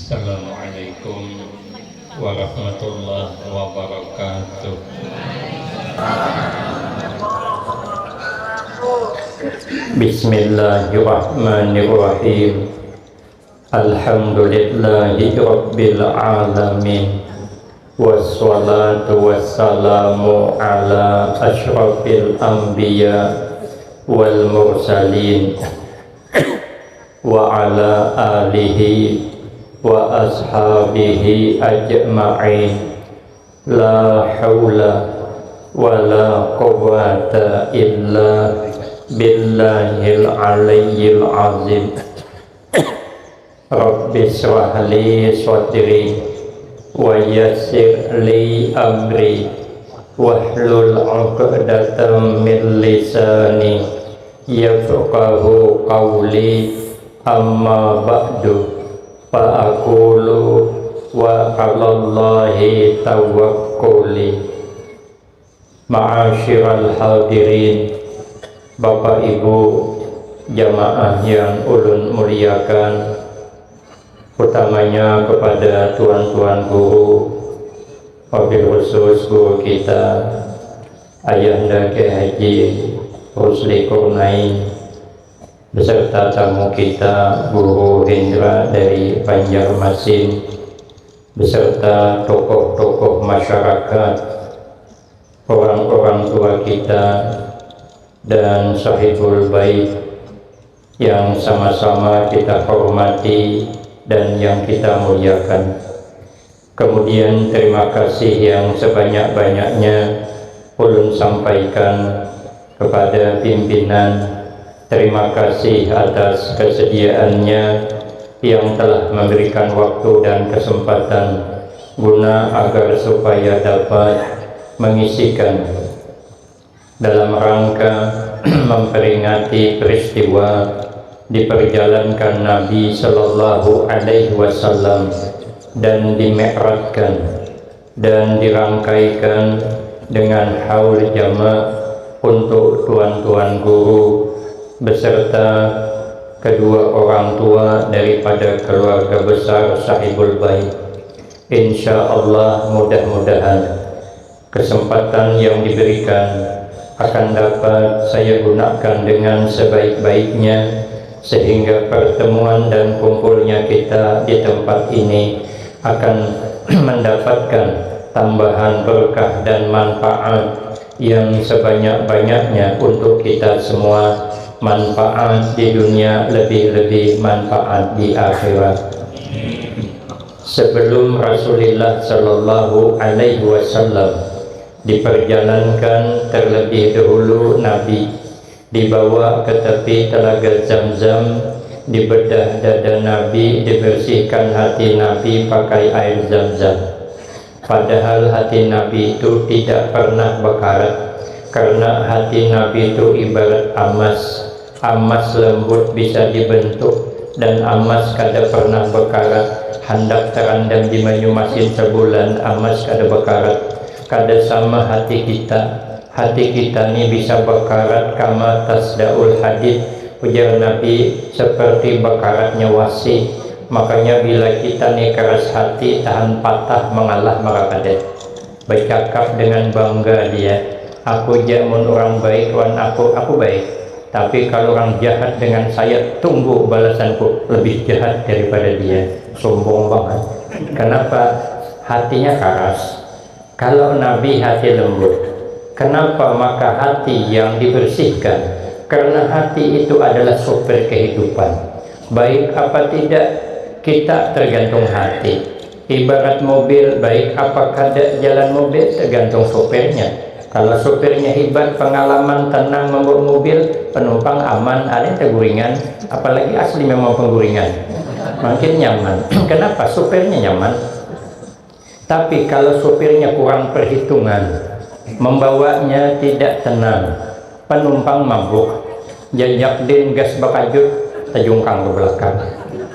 Assalamualaikum warahmatullahi wabarakatuh. Bismillahirrahmanirrahim. Alhamdulillahi rabbil alamin. Wassalatu wassalamu ala asyrafil anbiya wal mursalin wa ala alihi wa ashabihi ajma'in. La hawla wa la quwwata illa billahil aliyyil azim. Rabbi shrah li sadri wa yassir li amri wahlul 'uqdatam min lisani yafqahu qawli. Amma ba'du fa aqulu wa 'alallahi tawakkuli. Ma'asyiral hadirin, Bapak Ibu jamaah yang ulun muliakan, utamanya kepada tuan-tuan guru, wabil khusus guru kita Ayahanda Kyai Haji Rusli Kurnain, beserta tamu kita Guru Hendra dari Banjarmasin, beserta tokoh-tokoh masyarakat, orang-orang tua kita, dan sahibul bait yang sama-sama kita hormati dan yang kita muliakan. Kemudian terima kasih yang sebanyak-banyaknya ulun sampaikan kepada pimpinan. Terima kasih atas kesediaannya yang telah memberikan waktu dan kesempatan guna agar supaya dapat mengisikan dalam rangka memperingati peristiwa diperjalankan Nabi Sallallahu Alaihi Wasallam dan dimi'rajkan dan dirangkaikan dengan haul jama' untuk tuan-tuan guru beserta kedua orang tua daripada keluarga besar sahibul bait. Insya Allah mudah-mudahan kesempatan yang diberikan akan dapat saya gunakan dengan sebaik-baiknya, sehingga pertemuan dan kumpulnya kita di tempat ini akan mendapatkan tambahan berkah dan manfaat yang sebanyak-banyaknya untuk kita semua, manfaat di dunia, lebih-lebih manfaat di akhirat. Sebelum Rasulullah Sallallahu Alaihi Wasallam diperjalankan, terlebih dahulu Nabi dibawa ke tepi telaga Zamzam, dibedah dada Nabi, dibersihkan hati Nabi pakai air Zamzam. Padahal hati Nabi itu tidak pernah berkarat, karena hati Nabi itu ibarat amas. Amas lembut bisa dibentuk, dan amas kada pernah berkarat. Hendak terandam di Banyumasin sebulan, amas kada berkarat. Kada sama hati kita. Hati kita ini bisa berkarat kama tasdaul hadid, ujar Nabi, seperti berkaratnya wasi. Makanya bila kita nih keras hati, tahan patah, mengalah marakadet. Bercakap dengan bangga dia, aku jamun orang baik, wan aku baik. Tapi kalau orang jahat dengan saya, tunggu balasanku lebih jahat daripada dia. Sombong banget. Kenapa? Hatinya keras. Kalau Nabi hati lembut. Kenapa? Maka hati yang dibersihkan, karena hati itu adalah sopir kehidupan. Baik apa tidak, kita tergantung hati. Ibarat mobil, baik apa kada jalan mobil, tergantung sopirnya. Kalau sopirnya hebat, pengalaman, tenang membawa mobil, penumpang aman, ada yang teguringan. Apalagi asli memang pengguringan, makin nyaman. Kenapa? Sopirnya nyaman. Tapi kalau sopirnya kurang perhitungan, membawanya tidak tenang, penumpang mabuk, jajak din gas bakajut, tajungkang ke belakang,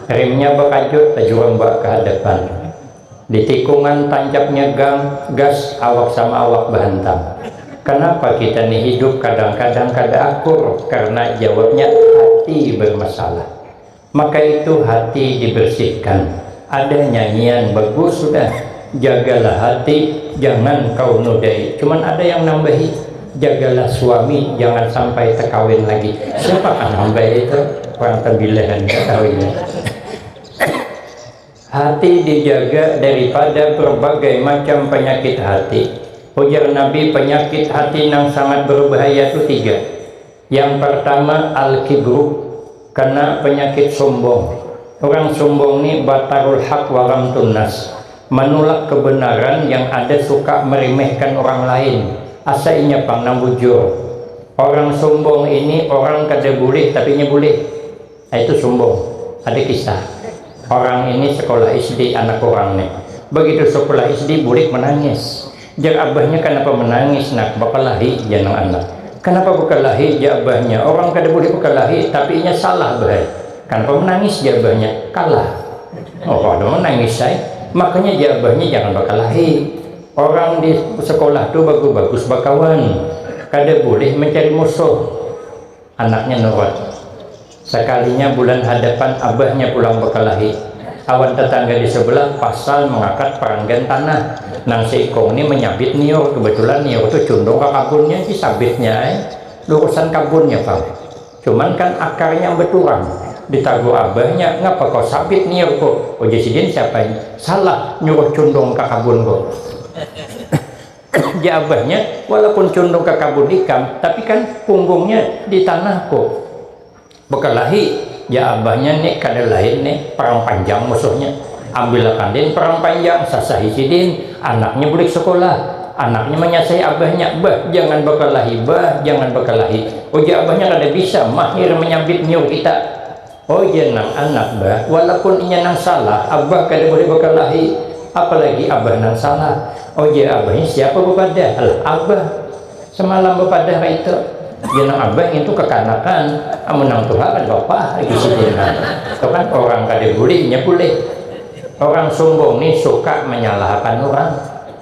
remnya bakajut, tajurang bak ke hadapan, di tikungan tancapnya gas, awak sama awak berhantam. Kenapa kita nih hidup kadang-kadang kada akur? Karena jawabnya hati bermasalah. Maka itu hati dibersihkan. ada nyanyian bagus sudah, jagalah hati jangan kau nodai. Cuman ada yang nambahi, jagalah suami jangan sampai terkawin lagi. Siapa kan nambah itu? Orang terbilahan kawinnya. Hati dijaga daripada berbagai macam penyakit hati. Ujar Nabi, penyakit hati yang sangat berbahaya itu 3. Yang pertama al-kibru, karena penyakit sombong. Orang sombong ini batarul haq wa ghamtun nas, menolak kebenaran, yang ada suka meremehkan orang lain. Asainya pang nambujur. Orang sombong ini orang kada boleh tapi nya boleh. Itu sombong. Ada kisah. Orang ini sekolah SD, anak orang nih. Begitu sekolah SD boleh menangis. Jar abahnya kenapa menangis nak? Bakalahi janang anak. Kenapa bakalahi jar abahnya? Orang kada boleh bakalahi tapi nya salah bah. Kenapa menangis jar abahnya? Kalah. Oh kalau menangis saya, makanya jar abahnya jangan bakalahi. Orang di sekolah tuh bagus-bagus bakawan. Kada boleh mencari musuh. Anaknya nurut. Sekalinya bulan hadapan abahnya pulang bekalahi, awan tetangga di sebelah pasal mengangkat peranggan tanah. Nang seikong ini menyabit nior, kebetulan nior itu condong ke kabunnya, si sabitnya lurusan kabunnya Pak. Cuman kan akarnya berturang. Ditaruh abahnya, ngapa kau sabit nior kok? Oh jasidin siapa ini? Salah nyuruh condong ke kabun kok. Ya abahnya walaupun condong ke kabun ikam, tapi kan punggungnya di tanah kok. Bekalahi ya abahnya nih kada lain nih perang panjang musuhnya, ambil kandin perang panjang sasahi sidin, anaknya bulik sekolah, anaknya menyasai abahnya, bah jangan bekalahi, bah jangan bekalahi. Oh ya abahnya kada bisa mahir menyambit nyur kita. Oh ya nang anak bah walaupun inya nang salah, abah kada boleh bekalahi, apalagi abah nang salah. Oh ya abahnya siapa bepada? Alah abah semalam bepada itu. Jenang abah itu kekanakan, menang Tuhan kan bapak lagi sedihkan. Itu kan orang kada bolehnya boleh. Orang sombong nih suka menyalahkan orang,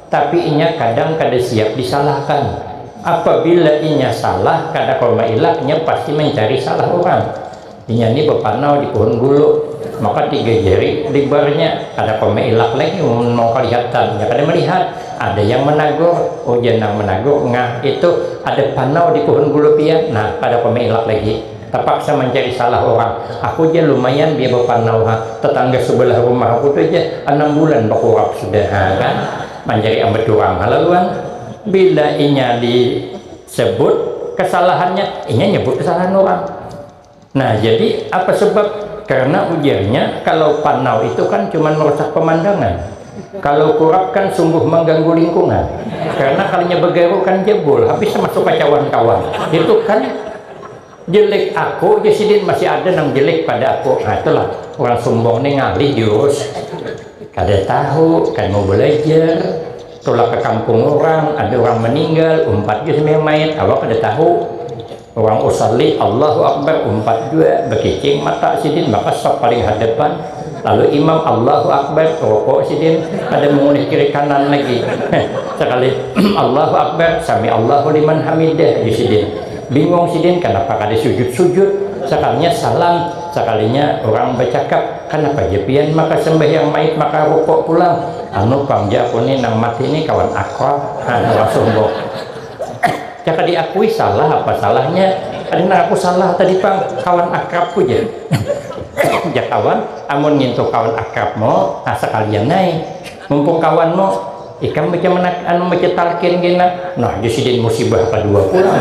tapi inya kadang kada siap disalahkan. Apabila inya salah, kada koma ilaknya pasti mencari salah orang. Inya ini bepanau di pohon gulu, maka 3 jari lebarnya, kada koma ilak lagi mau kelihatan, ya kada melihat. Ada yang menagur, oh jenang menagur, ngah itu ada panau di pohon gulu pian, nah pada pemelak lagi, terpaksa mencari salah orang. Aku aja lumayan biar berpanau, tetangga sebelah rumah aku tuh aja 6 bulan berkurap sudah, kan? Mencari ambil orang halaluan. Bila inya disebut kesalahannya, inya nyebut kesalahan orang. Nah jadi apa sebab? Karena ujarnya kalau panau itu kan cuma merusak pemandangan. Kalau kurap kan sungguh mengganggu lingkungan, karena kalinya begaru kan jebol, habis masuk ke kawan-kawan. Itu kan jelek aku, jasidin masih ada nang jelek pada aku. Nah itulah orang sombong nih ngalih diurus. Kada tahu, kan mau belajar, tolak ke kampung orang, ada orang meninggal, umpat juga sama mayat, awak kada tahu. Orang usalli Allahu Akbar, umpat juga, berkicing mata sidin, maka sok paling hadapan. Lalu imam Allahu Akbar, rokok sidin, ada mengulik kiri kanan lagi. Sekali Allahu Akbar, sami Allahu liman hamidah, sidin. Bingung sidin, kenapa kada sujud-sujud? Sekalinya salam, sekalinya orang bercakap, kenapa jepian maka sembahyang mait maka rokok pulang. Anu pangja aku nih nang mati ini kawan akrab, orang sombong. Jika diakui salah, apa salahnya? Karena aku salah tadi pang, kawan akrabku aja. Ya kawan, amun ngintu kawan akrab mo, sekalian naik. Mumpung kawan mo, ikan baca menak, anu baca talqin gina. Nah, jasidin musibah kedua pulang.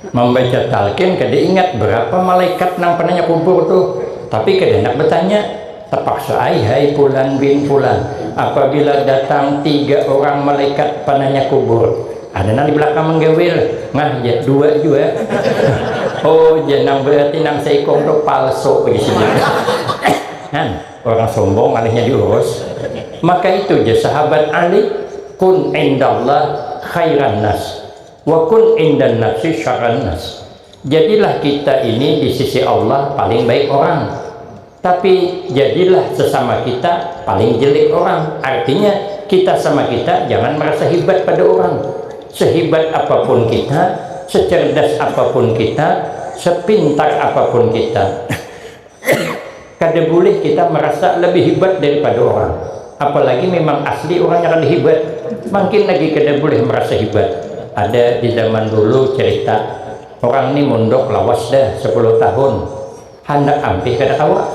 Membaca talqin, kada ingat berapa malaikat nang penanya kubur tuh. Tapi kada nak bertanya. Terpaksa hai fulan bin fulan. Apabila datang 3 orang malaikat penanya kubur, ada nang di belakang menggawil, ngah ya 2 juga. Oh jenang berarti nang seikong itu palsu begitu. Kan orang sombong alihnya diurus. Maka itu je sahabat Ali, kun indallah khairan nas wa kun indan nafsi syarran nas. Jadilah kita ini di sisi Allah paling baik orang, tapi jadilah sesama kita paling jelek orang. Artinya kita sama kita jangan merasa hebat pada orang. Sehebat apapun kita, secerdas apapun kita, sepintar apapun kita, kada boleh kita merasa lebih hebat daripada orang, apalagi memang asli orangnya kada hebat, makin lagi kada boleh merasa hebat. Ada di zaman dulu cerita orang ini mondok lawas dah 10 tahun, hendak ampih kada kawa,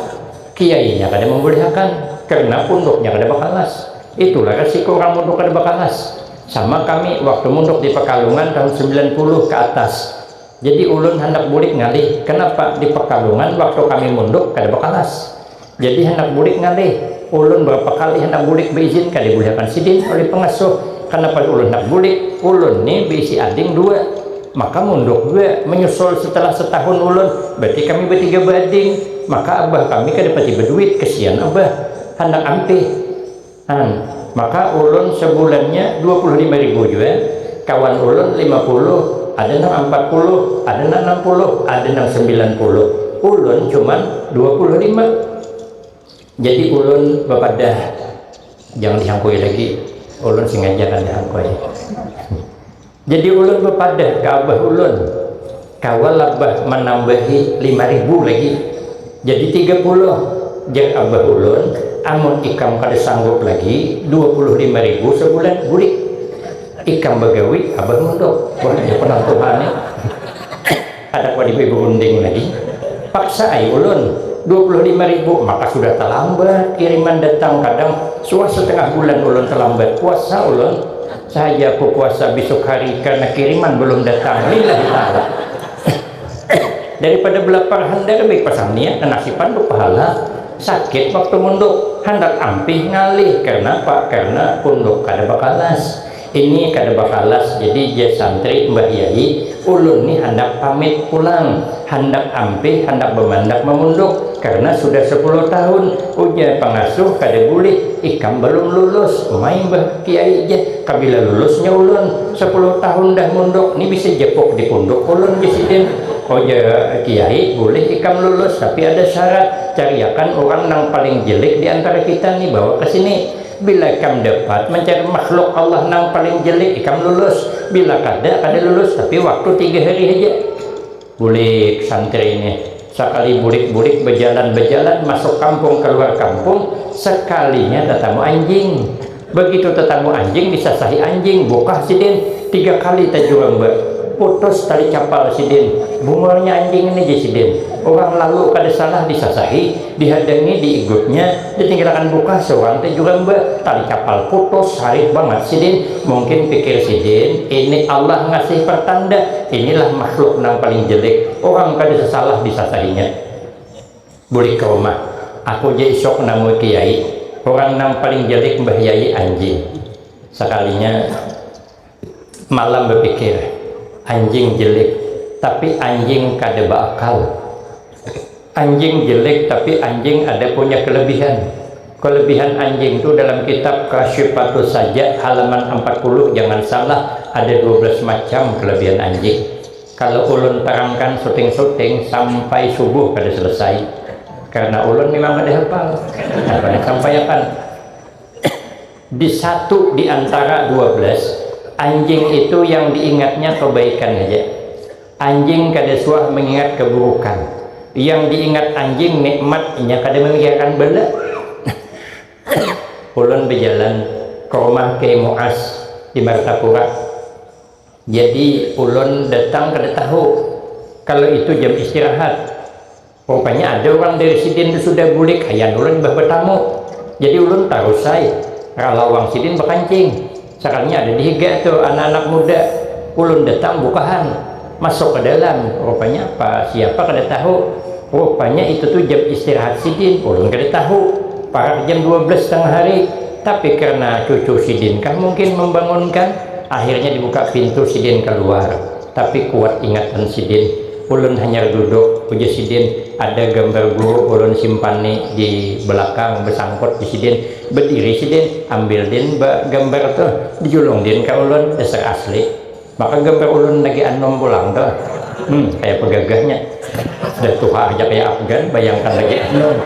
kiainya kada membolehkan karena pondoknya kada bakalas. Itulah resiko orang mondok kada bakalas. Sama kami waktu mondok di Pekalongan tahun 90 ke atas. Jadi ulun hendak bulik ngalih. Kenapa di Pekalongan waktu kami mondok kada bakalas. Jadi hendak bulik ngalih. Ulun berapa kali hendak bulik beizin kada dibolehkan sidin oleh pengasuh. Kenapa ulun hendak bulik? Ulun ni beisi ading 2. Maka mondok 2 menyusul setelah setahun ulun. Berarti kami bertiga bading. Maka abah kami kada pati berduit, kesian abah hendak ampih. Maka ulun sebulannya 25.000 juga. Kawan ulun 50, ada nang 40, ada nang 60, ada nang 90. Ulun cuman 25. Jadi ulun bapadah jangan dihangkoi lagi. Ulun sengaja kan dihangkoi. Jadi ulun bapadah ke abah ulun, kawal abah menambahi 5.000 lagi. Jadi 30. Jeung abah ulun amun ikam kada sanggup lagi 25.000 sebulan bulik ikam bagawi abah mondok. Wah ya penentuannya ada kau ibu berunding lagi paksa ay ulun 25.000, maka sudah terlambat kiriman datang. Kadang suah setengah bulan ulun terlambat puasa ulun saja aku puasa besok hari karena kiriman belum datang. Lillahi ta'ala. Daripada belapar handar baik pasang niat dan nasiban berpahala. Sakit waktu mondok hendak ampih ngalih karena apa? Karena pondok kada bakalas. Ini kada bakalas. Jadi dia santri Mbah Yai ulun ni hendak pamit pulang, hendak ampih, hendak bermandak memondok karena sudah 10 tahun. Ujar pengasuh kada boleh, ikam belum lulus. Main Mbah Kiai je kabila lulusnya ulun 10 tahun dah mondok ni bisa jepok di pondok ulun presiden. Ujar Kiai boleh ikam lulus tapi ada syarat, cariakan orang yang paling jelek di antara kita nih bawa ke sini. Bila ikam dapat mencari makhluk Allah yang paling jelek ikam lulus. Bila kada lulus tapi waktu 3 hari aja. Bulik santri ini sekali bulik berjalan masuk kampung keluar kampung, sekalinya tetamu anjing. Begitu tetamu anjing disasahi anjing bokah sidin 3 kali tajurang putus tali capal sidin. Bungolnya anjing ini je sidin. Orang lalu kada salah disasahi, dihadangi, diigutnya, ditinggalkan buka seorang teh juga mbak tali capal putus, harif banget sidin. Mungkin pikir sidin ini Allah ngasih pertanda, inilah makhluk yang paling jelek. Orang kada salah disasahinya. Boleh ke rumah. Aku je isok namu kiai. Orang yang paling jelek Mbah Yai anjing. Sekalinya malam berpikir anjing jelek tapi anjing kada bakal. Anjing jelek tapi anjing ada punya kelebihan. Kelebihan anjing itu dalam kitab Kasyifatus Saja halaman 40 jangan salah, ada 12 macam kelebihan anjing. Kalau ulun terangkan syuting sampai subuh kada selesai karena ulun memang ada hafal. Apa yang sampaikan di satu di antara 12 anjing itu yang diingatnya kebaikan aja. Anjing kada suah mengingat keburukan. Yang diingat anjing nikmatnya kada memikirkan bala. Ulun berjalan ke rumah Kiai Muas di Martapura. Jadi ulun datang kada tahu kalau itu jam istirahat. Rupanya ada orang dari sidin itu sudah bulik hayan ulun bertamu. Jadi ulun taruh saya ralawang sidin berkancing. Sekarangnya ada di higa tuh anak-anak muda. Ulun datang bukahan masuk ke dalam. Rupanya apa siapa kada tahu. Rupanya itu tuh jam istirahat sidin. Ulun kada tahu. Para jam 12 tengah hari. Tapi karena cucu sidin kan mungkin membangunkan, akhirnya dibuka pintu sidin keluar. Tapi kuat ingatan sidin. Ulun hanya duduk puja sidin. Ada gambar guru ulun simpani di belakang bersangkut di sidin. Berdiri sidin, ambil din gambar tuh dijulung din ke ulun dasar asli. Maka gambar ulun lagi anom pulang tuh. Kayak pegagahnya. Sudah tua aja kayak Afgan, bayangkan lagi anom.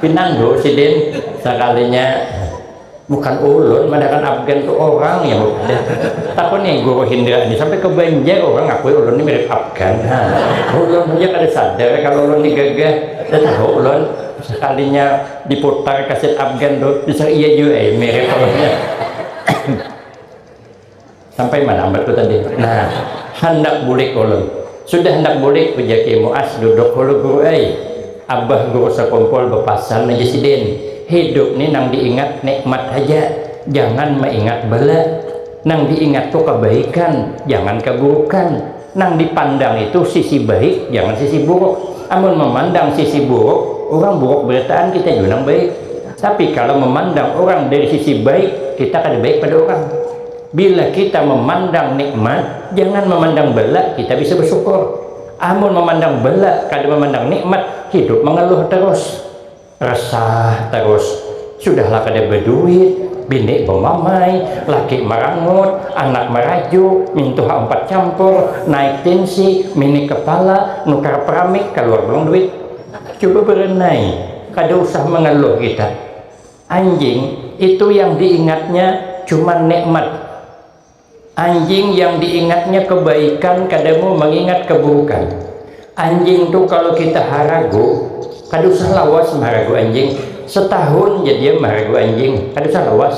Pinanggo sidin sekalinya bukan ulun, manakan Afgan tuh orang yang udah. Takut nih guru Hindra ini sampai ke Banjar orang ngakui ulun ini mirip Afgan. Ulun punya kada sadar kalau ulun digagah. Saya tahu ulun sekalinya diputar kaset Afgan tuh bisa iya juga mirip orangnya. Sampai mana ambat tuh tadi? Nah, hendak bulik ulun. Sudah hendak bulik ujaki Muas duduk hulu guru abah guru sekumpul bepasan najisidin. Hidup nih nang diingat nikmat aja, jangan mengingat bala. Nang diingat tuh kebaikan, jangan keburukan. Nang dipandang itu sisi baik, jangan sisi buruk. Amun memandang sisi buruk, orang buruk beritaan kita juga baik. Tapi kalau memandang orang dari sisi baik, kita akan baik pada orang. Bila kita memandang nikmat, jangan memandang bala, kita bisa bersyukur. Amun memandang bala, kada memandang nikmat, hidup mengeluh terus, resah terus. Sudahlah kada berduit, bini bomamai, laki merangut, anak meraju, mintuha 4 campur, naik tensi, mini kepala, nukar peramik, keluar belum duit. Coba berenai, kada usah mengeluh kita. Anjing itu yang diingatnya cuma nikmat. Anjing yang diingatnya kebaikan, kada mau mengingat keburukan. Anjing tuh kalau kita haragu, kada usah lawas maharagu anjing. Setahun jadi dia maharagu anjing, kada usah lawas.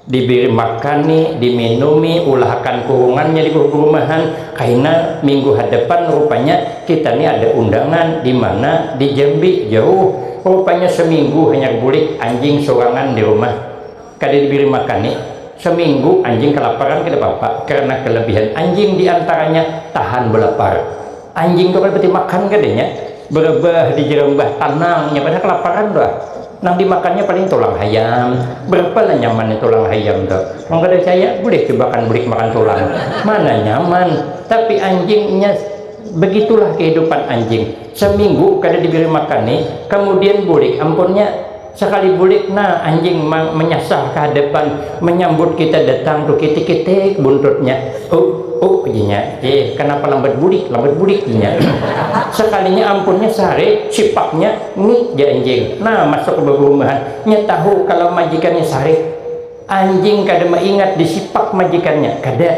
Diberi makan nih, diminumi, ulahkan kurungannya di rumahan. Karena minggu hadapan rupanya kita nih ada undangan di mana di Jambi jauh. Rupanya seminggu hanya bulik anjing sorangan di rumah. Kada diberi makan nih. Seminggu anjing kelaparan kada apa-apa, karena kelebihan anjing diantaranya tahan belapar. Anjing tuh kan berarti makan kadanya berebah di jerembah tanangnya pada kelaparan doa. Nang dimakannya paling tulang ayam. Berapa lah nyaman tulang ayam tuh. Mau kada saya boleh cobakan bulik makan tulang. Mana nyaman. Tapi anjingnya begitulah kehidupan anjing. Seminggu kada diberi makan nih, kemudian bulik ampunnya. Sekali bulik, nah anjing menyasar ke hadapan, menyambut kita datang tuh kitik-kitik buntutnya. Inya, kenapa lambat bulik inya. Sekalinya ampunnya sehari, sipaknya nih dia anjing. Nah masuk ke rumahan, nya tahu kalau majikannya sehari. Anjing kada mengingat disipak majikannya, kada.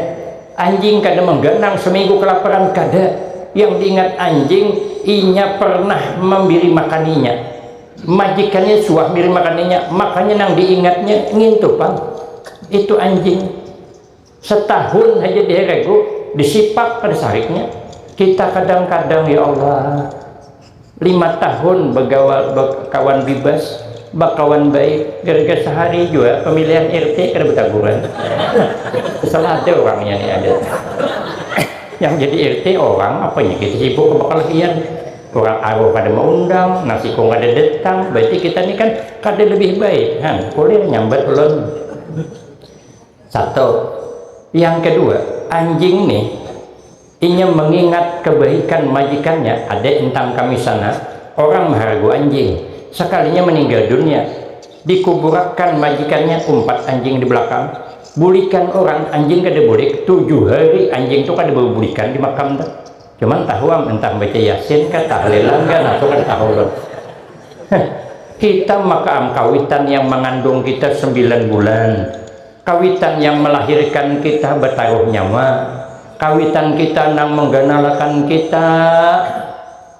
Anjing kada menggenang seminggu kelaparan, kada. Yang diingat anjing, inya pernah memberi makaninya. Majikannya suah mirip makanannya, makanya nang diingatnya ngintu bang. Itu anjing setahun aja diheregu disipak pada sariknya. Kita kadang-kadang ya Allah 5 tahun berkawan bebas, bakawan baik, gara-gara sehari juga pemilihan RT kada bertaburan. Salah ada orangnya nih ada. Yang jadi RT orang apanya kita sibuk kebakalahian. Orang aruh kada mau undang, nasi kong kada datang, berarti kita ini kan kada lebih baik. Boleh nyambat ulun. Satu. Yang kedua, anjing nih inya mengingat kebaikan majikannya. Ada entang kami sana orang maharagu anjing. Sekalinya meninggal dunia, dikuburkan majikannya 4 anjing di belakang. Bulikan orang anjing kada bulik 7 hari anjing itu kada berbulikan di makam dah. Cuman tahuam entah baca yasin kan tahlilan kan atau kan tahulun. Kita makam kawitan yang mengandung kita 9 bulan, kawitan yang melahirkan kita bertaruh nyawa, kawitan kita nang mengganalakan kita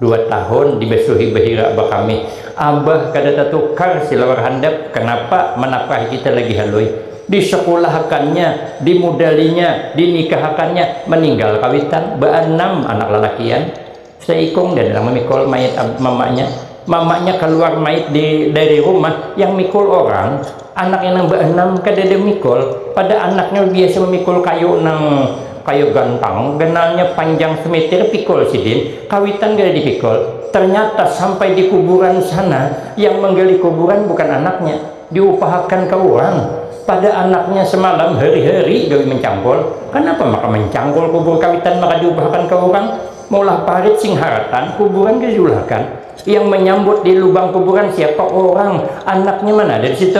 2 tahun dibesuhi behira bakami. Abah kada tatukar silawar handap, kenapa menafkahi kita lagi halui? Disekolahkannya, dimudalinya, dinikahkannya, meninggal kawitan, be-6 anak lelakian, seikung dan dalam memikul mayat mamanya keluar mayat dari rumah, yang mikul orang, anaknya nang be-6 kada ada mikul, pada anaknya biasa memikul kayu gantang, genalnya panjang semeter pikul sidin, kawitan gak dipikul. Ternyata sampai di kuburan sana, yang menggali kuburan bukan anaknya, diupahakan ke orang. Pada anaknya semalam hari-hari gawe mencangkul. Kenapa maka mencangkul kubur kawitan maka diubahkan ke orang? Maulah parit sing haratan kuburan kejulakan. Yang menyambut di lubang kuburan siapa? Orang. Anaknya mana? Dari situ.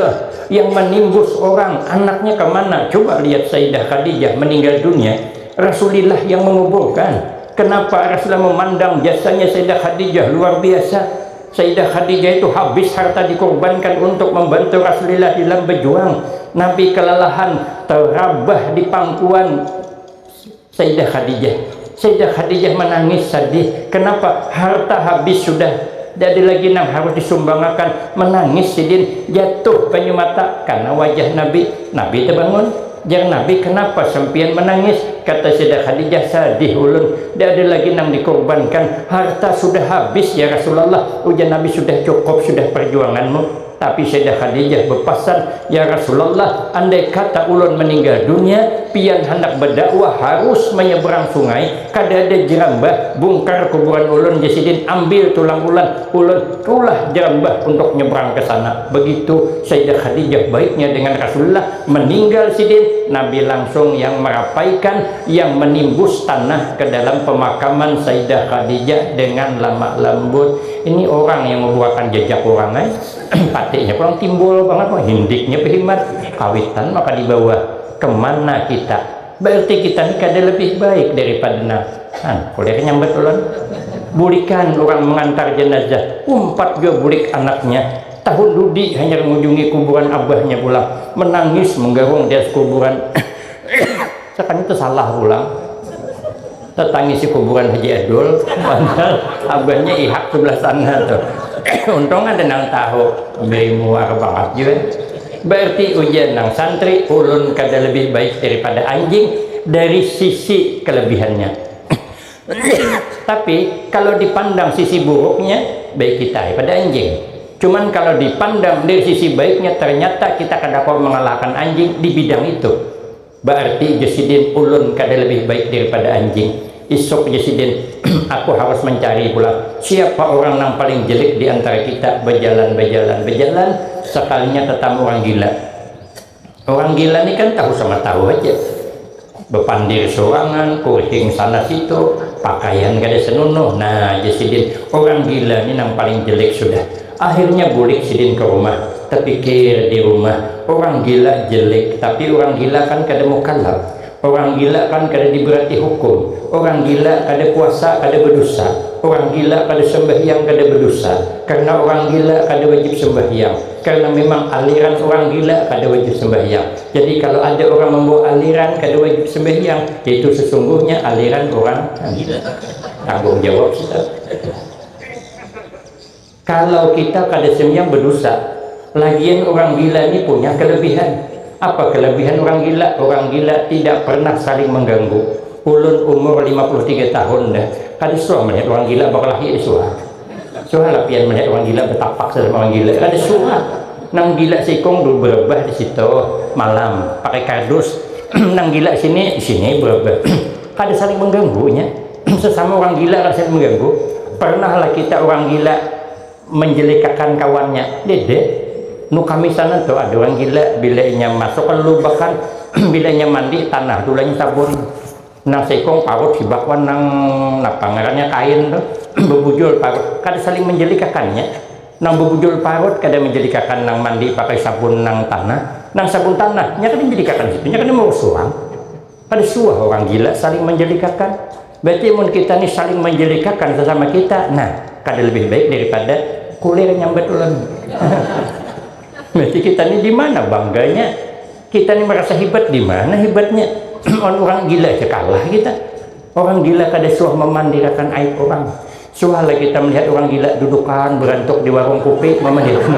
Yang menimbus orang, anaknya kemana? Coba lihat Sayyidah Khadijah meninggal dunia, Rasulullah yang menguburkan. Kenapa Rasulullah memandang jasanya Sayyidah Khadijah luar biasa? Sayyidah Khadijah itu habis harta dikorbankan untuk membantu Rasulullah dalam berjuang. Nabi kelelahan terabah di pangkuan Sayyidah Khadijah. Sayyidah Khadijah menangis sedih. Kenapa? Harta habis sudah Tidak ada lagi yang harus disumbangkan. Menangis sidin jatuh banyu mata karena wajah Nabi. Nabi terbangun. Jangan Nabi, kenapa sampian menangis? Kata Sayyidah Khadijah, sadih ulun. Tidak ada lagi yang dikorbankan. Harta sudah habis ya Rasulullah. Ujian Nabi sudah cukup, sudah perjuanganmu. Tapi Sayyidah Khadijah berpesan, ya Rasulullah, andai kata ulun meninggal dunia, pian hendak berdakwah harus menyeberang sungai, kada ada jerambah, bongkar kuburan ulun jasidin, ambil tulang ulun tulah jerambah untuk nyeberang ke sana. Begitu Sayyidah Khadijah baiknya dengan Rasulullah. Meninggal sidin, Nabi langsung yang merapaikan, yang menimbus tanah ke dalam pemakaman Sayyidah Khadijah dengan lama lembut. Ini orang yang membuatkan jejak orang patiknya kurang timbul banget, hindiknya berhemat, kawitan maka dibawa kemana kita. Berarti kita ini kada lebih baik daripada boleh nyambat ulun. Bulikan orang mengantar jenazah, umpat juga bulik anaknya. Tahun Dudi hanya mengunjungi kuburan abahnya pulang, menangis menggarung di atas kuburan. Sekarang itu salah pulang. Tetangisi kuburan Haji Adul, padahal abahnya ihak sebelah sana tuh. Untung ada nang tahu beri muar banget juga. Berarti ujian nang santri ulun kada lebih baik daripada anjing dari sisi kelebihannya. Tapi kalau dipandang sisi buruknya, baik kita daripada anjing. Cuman kalau dipandang dari sisi baiknya, ternyata kita kada dapat mengalahkan anjing di bidang itu. Berarti jasidin ulun kada lebih baik daripada anjing. Isok jasidin aku harus mencari pula siapa orang yang paling jelek di antara kita. Berjalan sekalinya tetap orang gila. Orang gila ini kan tahu sama tahu aja, bepandir sorangan, kuring sana situ, pakaian kada senonoh. Nah jasidin orang gila ini yang paling jelek sudah. Akhirnya bulik sidin ke rumah, terpikir di rumah orang gila jelek, tapi orang gila kan kada mukallaf. Orang gila kan kada diberati hukum. Orang gila kada puasa, kada berdosa. Orang gila kada sembahyang, kada berdosa. Karena orang gila kada wajib sembahyang. Karena memang aliran orang gila kada wajib sembahyang. Jadi kalau ada orang membawa aliran kada wajib sembahyang, itu sesungguhnya aliran orang gila. Tanggung jawab kita. Kalau kita kada sembahyang berdosa, lagian orang gila ini punya kelebihan. Apa kelebihan orang gila? Orang gila tidak pernah saling mengganggu. Ulun umur 53 tahun dah. Kada suah melihat orang gila bakal lahir suah. Suah lah pian melihat orang gila betapak sama orang gila. Kada suah. Nang gila sikong dulu berebah di situ malam pakai kardus. Nang gila sini berebah. Kada saling mengganggunya. Sesama orang gila kada saling mengganggu. Pernahlah kita orang gila menjelekakan kawannya. Dede nu kami sana tuh ada orang gila, bilanya masuk ke lubakan, bilanya mandi tanah dulanya sabun nang sekong parut si bakwan nang pangerannya kain tuh bebujul parut, kada saling menjelikakannya. Nang bebujul parut kada menjelikakan nang mandi pakai sabun nang tanah, nang sabun tanahnya kada menjelikakan situ, nya kada mau suang. Kada suah orang gila saling menjelikakan. Berarti mun kita nih saling menjelikakan sesama kita, nah kada lebih baik daripada kulir nyambet ulang. Berarti kita ini di mana bangganya? Kita ini merasa hebat di mana hebatnya? Orang gila aja kalah kita. Orang gila kada suah memandirakan aib orang. Suahlah kita melihat orang gila dudukan berantuk di warung kopi memandirakan.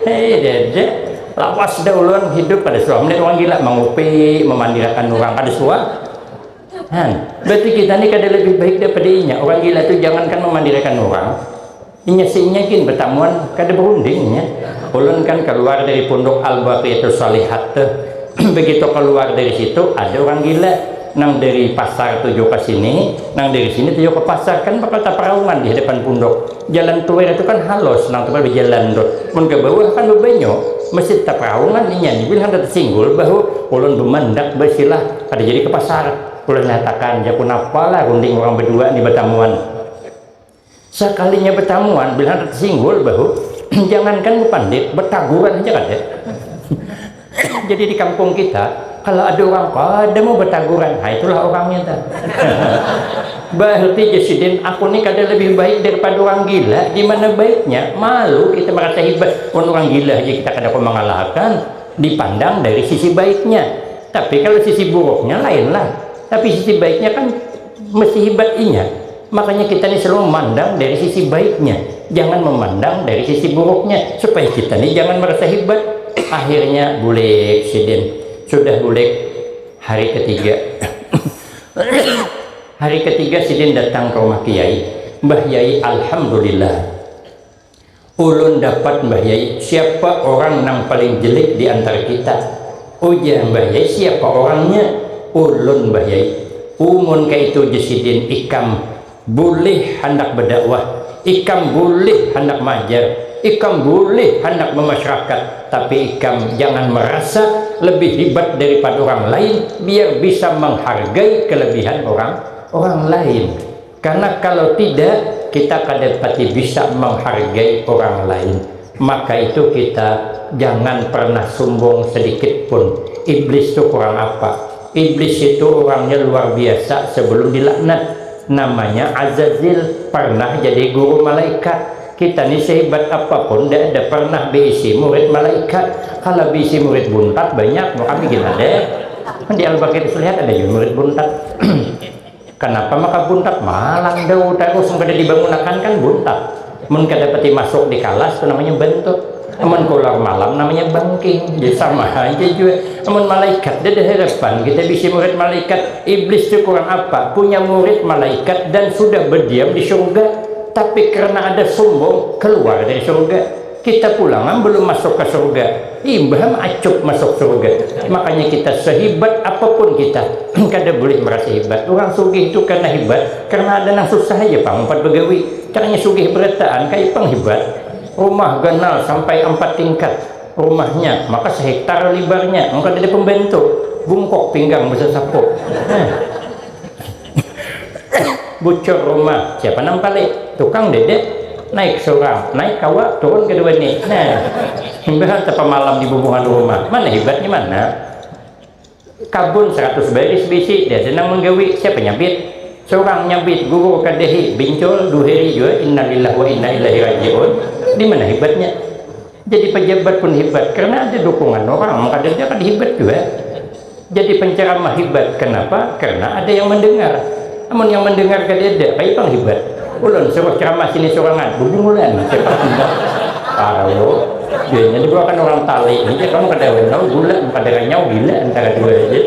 Dede, lawas dah ulun hidup pada suah melihat orang gila mengopi memandirakan orang kada suah. Berarti kita ini kada lebih baik daripada inya. Orang gila itu jangankan memandirakan orang. Inya sinyakin bertamuan kada berundingnya. Ulun kan keluar dari pondok Al-Baqiyatus Shalihat. Begitu keluar dari situ ada orang gila. Nang dari pasar tujuh ke sini, nang dari sini tujuh ke pasar kan bakal taperaungan di hadapan pondok. Jalan tuwer itu kan halus, nang tuwer berjalan tuh. Mun ke bawah kan bebanyo, mesti taperaungan inya. Dibilang ada tersinggul bahu ulun bemandak bersilah ada jadi ke pasar. Ulun nyatakan jakun apalah runding orang berdua di bertamuan. Sekalinya bertamuan bilang tersinggul bahu jangankan pandit bertaguran aja kada. Jadi di kampung kita kalau ada orang kada mau bertaguran, itulah orangnya ta. Berarti jasidin aku nih kada lebih baik daripada orang gila. Di mana baiknya? Malu kita merasa hebat. Orang gila aja kita kada mau mengalahkan, dipandang dari sisi baiknya. Tapi kalau sisi buruknya lain lah. Tapi sisi baiknya kan mesti hebat inya. Makanya kita ini selalu memandang dari sisi baiknya, jangan memandang dari sisi buruknya, supaya kita ini jangan merasa hebat. Akhirnya bulik sidin, sudah bulik hari ketiga. Hari ketiga sidin datang ke rumah Kiai. Mbah Yai, alhamdulillah ulun dapat Mbah Yai, siapa orang yang paling jelek di antara kita? Ujar Mbah Yai, siapa orangnya? Ulun Mbah Yai. Umun kaitu jesidin ikam boleh hendak berdakwah, ikam boleh hendak majar, ikam boleh hendak memasyarakat, tapi ikam jangan merasa lebih hebat daripada orang lain, biar bisa menghargai kelebihan orang lain. Karena kalau tidak, kita kadang-kadang bisa menghargai orang lain. Maka itu kita jangan pernah sombong sedikit pun. Iblis itu kurang apa? Iblis itu orangnya luar biasa sebelum dilaknat. Namanya Azazil, pernah jadi guru malaikat. Kita ini sehebat apapun tidak ada pernah diisi murid malaikat. Kalau diisi murid buntat banyak, mau kami gimana deh? Di Al-Baqarah lihat ada juga murid buntat. Kenapa maka buntat malang daun terus kada dibangunakan kan buntat. Mun kada pati masuk di kelas itu namanya bentut. Mun keluar malam namanya bangking. Jadi sama aja juga. Mun malaikat dia ada harapan kita bisa murid malaikat. Iblis itu kurang apa? Punya murid malaikat dan sudah berdiam di surga. Tapi karena ada sombong keluar dari surga. Kita pulangan belum masuk ke surga, imbah acup masuk surga. Makanya kita sehebat apapun kita kada boleh merasa hebat. Orang sugih itu karena hebat karena ada yang susah aja pang empat begawi. Caranya sugih berataan kayak pang hebat. Rumah ganal sampai 4 tingkat rumahnya, maka sehektar lebarnya, maka ada pembentuk bungkok pinggang besar sapu. Bocor rumah, siapa nampalik? Tukang dedek naik seorang, naik kawat, turun kedua nih. Nah, hingga apa malam di bubungan rumah, mana hebatnya mana? Kabun 100 baris bisi, dia senang menggawi, siapa nyabit? Seorang nyabit, guru kadehi, bincol, duheri juga, innalillahi wa inna ilaihi raji'un. Di mana hebatnya? Jadi pejabat pun hebat, karena ada dukungan orang, maka dia akan hebat juga. Jadi penceramah hebat, kenapa? Karena ada yang mendengar. Namun yang mendengar kadeda, kayak pang hebat. Ulun suruh ceramah sini sorangan, bulan cepat tidak. Kalau dia dibawakan orang tali, ini kamu kada wenau bulan kada nyau gila antara dua aja.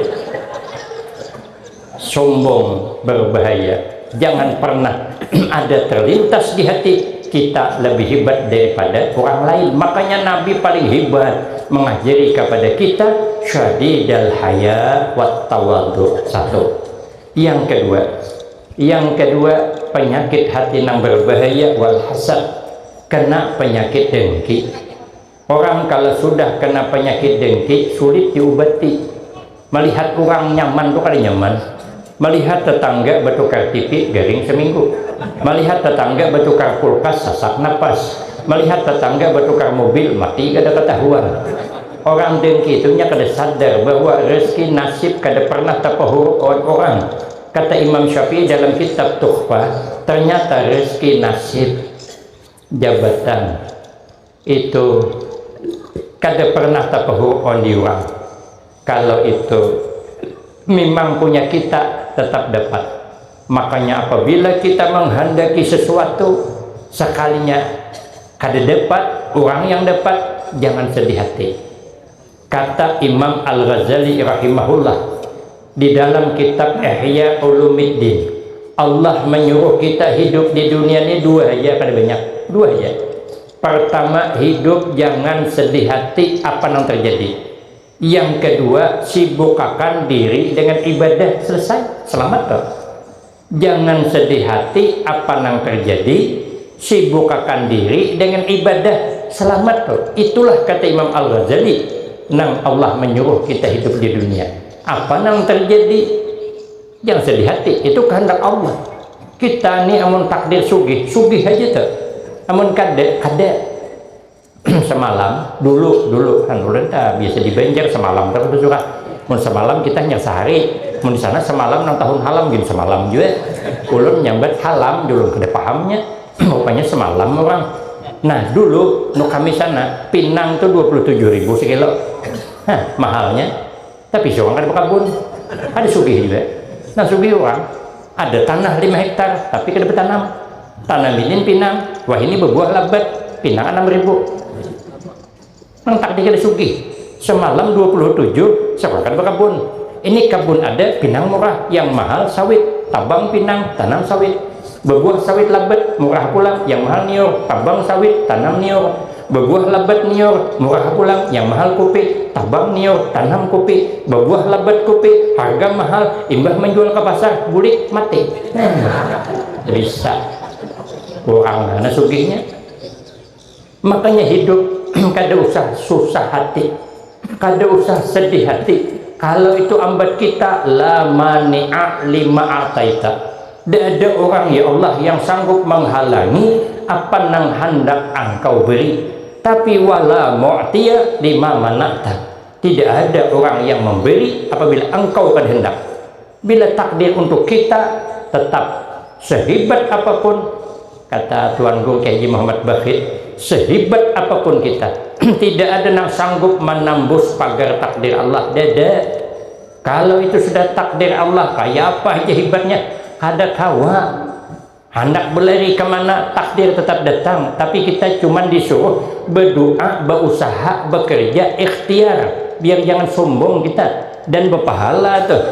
Sombong berbahaya. Jangan pernah ada terlintas di hati kita lebih hebat daripada orang lain. Makanya Nabi paling hebat mengajari kepada kita syadidal haya wat tawadhu. Satu. Yang kedua penyakit hati yang berbahaya wal hasad, kena penyakit dengki. Orang kalau sudah kena penyakit dengki sulit diobati. Melihat orang nyaman tuh kali nyaman, melihat tetangga bertukar TV garing seminggu, melihat tetangga bertukar kulkas sesak napas, melihat tetangga bertukar mobil mati kada ketahuan. Orang dengki itu nya kada sadar bahwa rezeki nasib kada pernah terpahuruk oleh orang. Kata Imam Syafi'i dalam kitab Tuhfah, ternyata rezeki nasib jabatan itu kada pernah terpahuruk oleh orang. Kalau itu memang punya kita tetap dapat. Makanya apabila kita menghendaki sesuatu sekalinya kada dapat, orang yang dapat, jangan sedih hati. Kata Imam Al-Ghazali rahimahullah di dalam kitab Ihya Ulumuddin, Allah menyuruh kita hidup di dunia ini dua aja, kada banyak, dua aja. Pertama, hidup jangan sedih hati apa yang terjadi. Yang kedua, sibukkan diri dengan ibadah, selesai, selamat toh. Jangan sedih hati apa yang terjadi, sibukkan diri dengan ibadah, selamat toh. Itulah kata Imam Al-Ghazali, nang Allah menyuruh kita hidup di dunia. Apa yang terjadi, jangan sedih hati, itu kehendak Allah. Kita ini amun takdir sugih aja tuh. Amun kada semalam dulu kan ulun biasa di Banjar semalam terus suka. Mun semalam kita hanya sehari, mun di sana semalam nang tahun halam gini semalam juga. Ulun nyambat halam dulu kada pahamnya, rupanya semalam orang. Nah dulu nu kami sana pinang tuh 27.000 sekilo. Mahalnya. Tapi seorang kan berkebun, ada sugih juga. Nah sugih orang, Ada tanah 5 hektar tapi kada bertanam. Tanam ini pinang, wah ini berbuah lebat, pinang 6.000. Nang tak dikira sugih. Semalam 27 sekarang berkebun. Ini kebun ada, pinang murah, yang mahal sawit, tabang pinang, tanam sawit. Berbuah sawit lebat, murah pula, yang mahal nior, tabang sawit, tanam nior. Berbuah lebat nior, murah pulang, yang mahal kopi, tabang nior, tanam kopi. Berbuah lebat kopi, harga mahal, imbah menjual ke pasar, bulik mati. Bisa kurang mana sugihnya. Makanya hidup kada usah susah hati, kada usah sedih hati. Kalau itu ambat kita, la mani'a lima ataita. Tidak ada orang ya Allah yang sanggup menghalangi apa nang hendak engkau beri. Tapi wala mu'tiya lima mana'ta. Tidak ada orang yang memberi apabila engkau kehendak. Bila takdir untuk kita tetap sehebat apapun, kata Tuan Guru Kiai Muhammad Bakhit, sehebat apapun kita tidak ada yang sanggup menembus pagar takdir Allah. Dada. Kalau itu sudah takdir Allah, kayak apa aja hebatnya, ada kawa hendak berlari kemana, takdir tetap datang. Tapi kita cuma disuruh berdoa, berusaha, bekerja, ikhtiar, biar jangan sombong kita, dan berpahala tuh.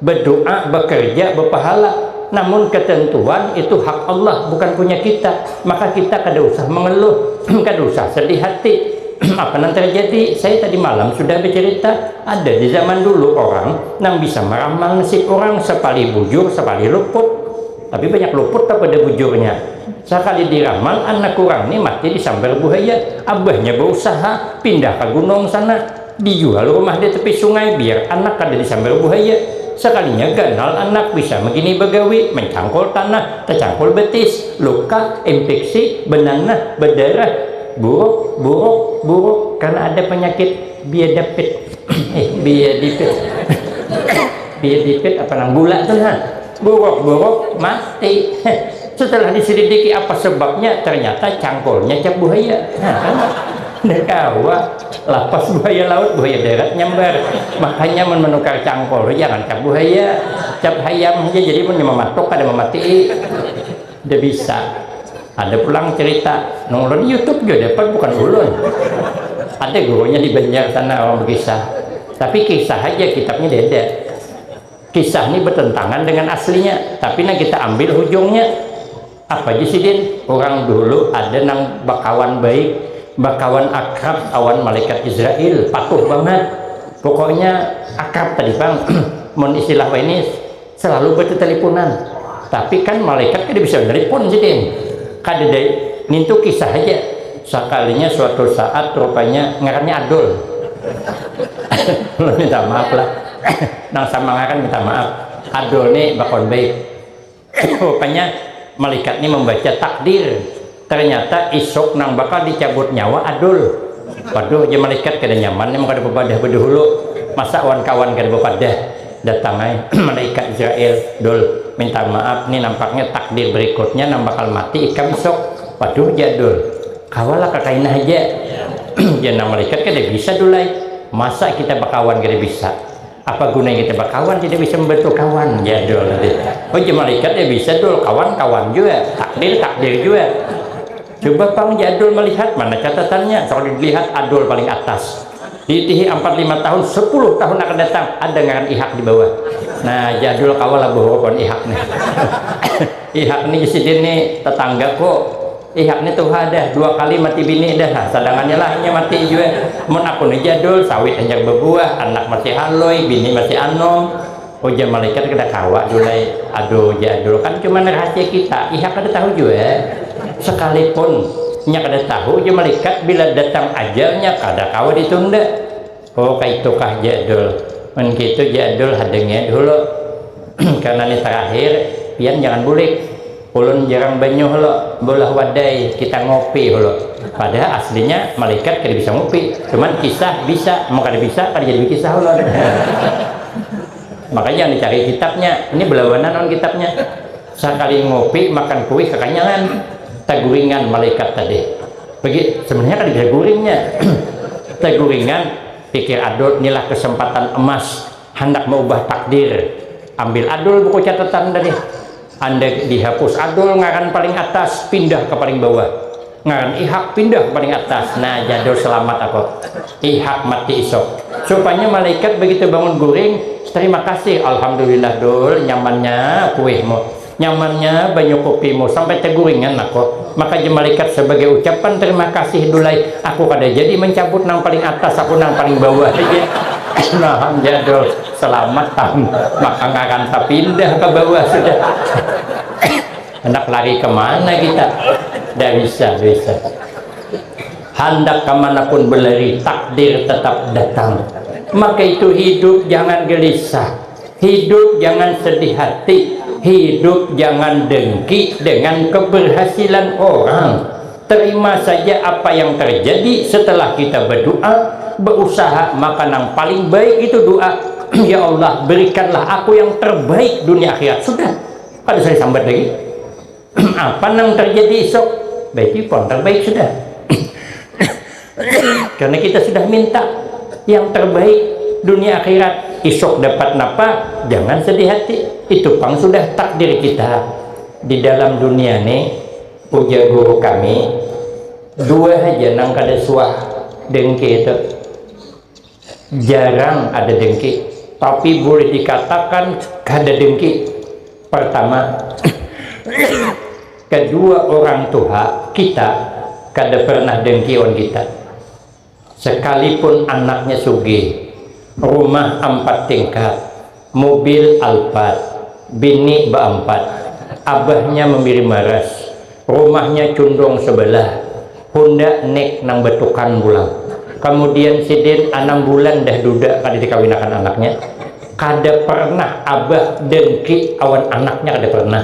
Berdoa, bekerja, berpahala. Namun ketentuan itu hak Allah, bukan punya kita. Maka kita kada usah mengeluh, kada usah sedih hati. Apa yang terjadi? Saya tadi malam sudah bercerita, ada di zaman dulu orang yang bisa meramal nasib orang, sekali bujur, sekali luput. Tapi banyak luput tak pada bujurnya. Sekali diramal, anak kurang ini mati disambar buaya. Abahnya berusaha pindah ke gunung sana, dijual rumah di tepi sungai biar anak kada disambar buaya. Sekalinya ganal anak bisa begini begawi, mencangkul tanah, tercangkul betis, luka, infeksi, benanah, berdarah, buruk karena ada penyakit biadapit. Biadipit apa nang gula tuh kan, buruk mati. Setelah diselidiki apa sebabnya, ternyata cangkulnya cap buaya. Kawa lapas buaya laut, buaya darat nyambar. Makanya menukar cangkul jangan cap buaya, cap hayam aja, jadi pun mematok ada memati. Udah bisa. Ada pulang cerita nongol di YouTube juga dapat, bukan ulun. Ada gurunya di Banjar sana orang berkisah. Tapi kisah aja, kitabnya beda. Kisah ini bertentangan dengan aslinya, tapi nah kita ambil ujungnya. Apa aja sih Din? Orang dulu ada nang bakawan baik, bakawan akrab, awan malaikat Israel, patuh banget. Pokoknya akrab tadi bang. Mohon istilah ini selalu berteleponan. Tapi kan malaikat kan bisa telepon sih Din. Kada day, nintu kisah aja. Sekalinya suatu saat rupanya ngarannya Adul. Minta maaf lah. Nang sama ngaran minta maaf. Adul nih bakon baik. Rupanya malaikat ini membaca takdir. Ternyata isok nang bakal dicabut nyawa Adul. Waduh, ya malaikat kada nyaman, emang kada bepadah berdahulu. Masa kawan-kawan kada bepadah. Datang aja malaikat Israel, Dul, minta maaf nih nampaknya takdir berikutnya nang bakal mati ikam sok. Waduh jadul, kawalah kakain aja. Jangan malaikat kada bisa dulai. Masa kita bakawan kada bisa? Apa gunanya kita bakawan tidak bisa membentuk kawan jadul? Oh ya malaikat ya bisa Dul, kawan-kawan juga, takdir juga. Coba Bang Jadul melihat mana catatannya. Kalau dilihat Adul paling atas. Ditihi 45 tahun, 10 tahun akan datang ada ngaran Ihak di bawah. Nah Jadul kawalah bahwa kon Ihak nih. Ihak nih jadi nih tetangga kok. Ihak nih tuh ada 2 kali mati bini dah. Nah, sadangannya lahnya mati juga. Mun aku nih Jadul sawit hanya berbuah, anak masih haloi, bini masih anom. Oh ya malaikat kita kawa dulai. Aduh Jadul kan cuma rahasia kita. Ihak ada tahu juga. Sekalipun nya kada tahu, ya malaikat bila datang ajalnya kada kawa ditunda. Oh kayak itu kah Jadul, men gitu Jadul hadengnya dulu. Karena ini terakhir pian jangan bulik, ulun jarang banyuh lo, bolah wadai kita ngopi lo. Padahal aslinya malaikat kada bisa ngopi, cuman kisah bisa, mau kada bisa kada jadi kisah lo. Makanya jangan dicari kitabnya, ini belawanan on kitabnya. Sekali ngopi makan kue kekenyangan. Taguringan malaikat tadi. Begitu sebenarnya kan bisa guringnya. Taguringan pikir Adul inilah kesempatan emas hendak mengubah takdir. Ambil Adul buku catatan tadi. Anda dihapus adul ngaran paling atas pindah ke paling bawah, ngaran ihak pindah ke paling atas. Nah jadul selamat aku ihak mati isok supaya malaikat begitu bangun guring terima kasih alhamdulillah dul nyamannya kuehmu, nyamannya banyak kopimu sampai teguringan aku. Maka malaikat sebagai ucapan terima kasih dulai aku kada jadi mencabut nang paling atas aku nang paling bawah aja. Nah jadul selamat tam maka ngakan pindah ke bawah sudah. Hendak lari kemana kita? Tidak bisa. Hendak kemanapun berlari takdir tetap datang. Maka itu hidup jangan gelisah, hidup jangan sedih hati, hidup jangan dengki dengan keberhasilan orang. Terima saja apa yang terjadi setelah kita berdoa, berusaha. Maka yang paling baik itu doa. Ya Allah berikanlah aku yang terbaik dunia akhirat. Sudah, kada saya sambat lagi. Apa yang terjadi esok baik pun terbaik sudah. Karena kita sudah minta yang terbaik dunia akhirat. Esok dapat napa jangan sedih hati. Itu pang sudah takdir kita. Di dalam dunia nih puja guru kami dua aja nang kada suah dengki itu. Jarang ada dengki, tapi boleh dikatakan kada dengki. Pertama, kedua orang tua kita kada pernah dengki on kita. Sekalipun anaknya sugih, rumah 4 tingkat, mobil Alphard, bini berempat, abahnya memberi maras, rumahnya condong sebelah, Honda nek nang betukan bulan. Kemudian sidin 6 bulan dah duda kada dikawinakan anaknya. Kada pernah abah dengki awan anaknya, kada pernah.